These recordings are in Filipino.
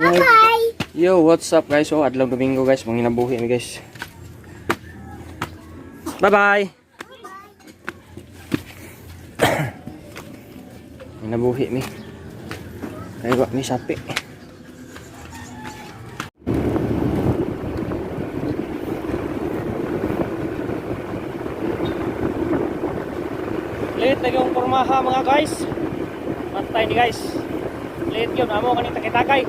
Bye-bye. Yo, what's up guys? So, adlaw Domingo guys, manginabuhi mi guys. Bye-bye. Manginabuhi mi. Kaya wa mi sapi. Late lagi yung pormaha mga guys. Mantay ni guys. Late yun, amo kaning takay-takay.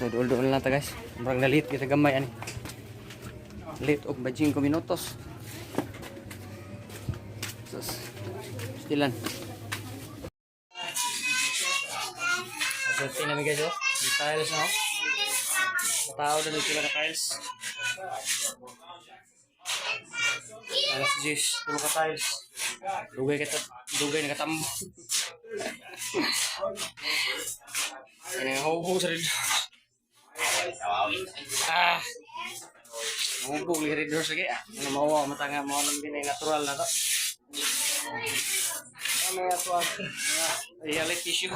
So dool-dool na ta guys. Murag na late kita gamay ani. Late og 5 minutos. Sus. Stilan. Agad na guys oh. Yung tiles na oh. Tao na dito na tiles. Alas 10, puro ka tiles. Dugay na katambo. Ini hubog sa rin. Hubog ni rin sige. Ano mawa matanga mo nang dinay natural na to. May atwa. Reality show.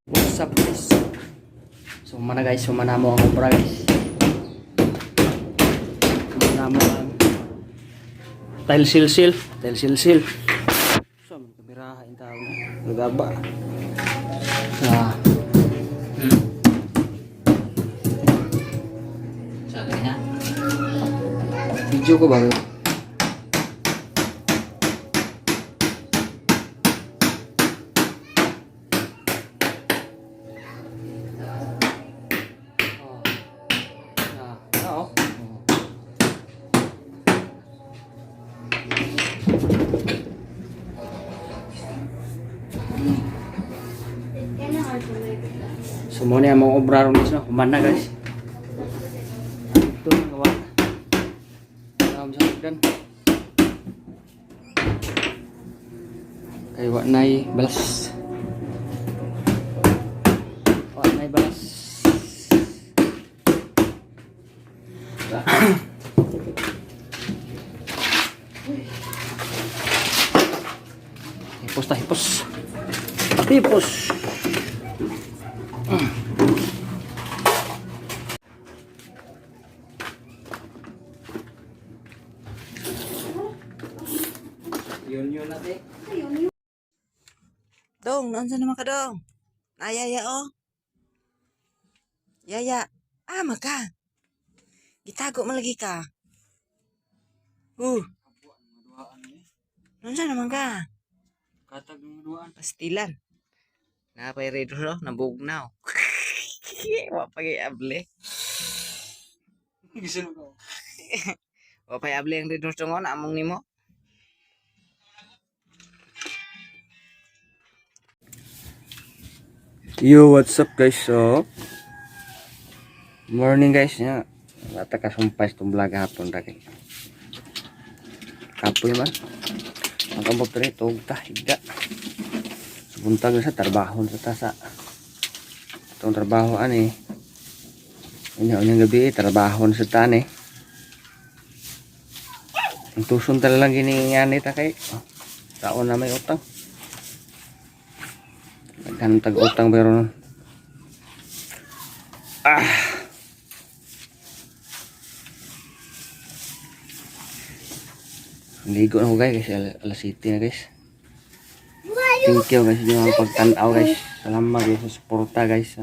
What's up guys? So mana guys, sumana mo ang obra guys. Sumana mo ang tile sil. So kamera in tao na. Nagaba. Video ko ba? So muna yung mga obra ron guys no, humana guys. Ito ang gawa. Alam sa hagdan. Kaya wa na'y balas. Wa na'y balas. Hipos. Yun natin. Dong, naunsa naman ka dong? Ayaya oh. Yaya, maka. Gitago man lagi ka. Naunsa naman ka? Katag ng duaan. Pastilan. Napay redo no, nabugnaw. Wa pa kay able. Gisun ko. Wa pa able ang redo tungon among nimo. Yo, what's up guys? So morning guys nya. Wata ka sumpay itong vlog hapon daki. Kapoy man. Ang kambot rin itong higa. Buntag sa trabaho sa tasa. Itong trabaho ani. Unyang gabi trabaho sa tani. Ang tuson talagang giningan ita kay taon na may utang. Naghanap tag-utang pero nun. Ligo na ko guys, alas 7 na guys. Thank you guys yung pagtanaw guys. Salamat guys sa suporta guys.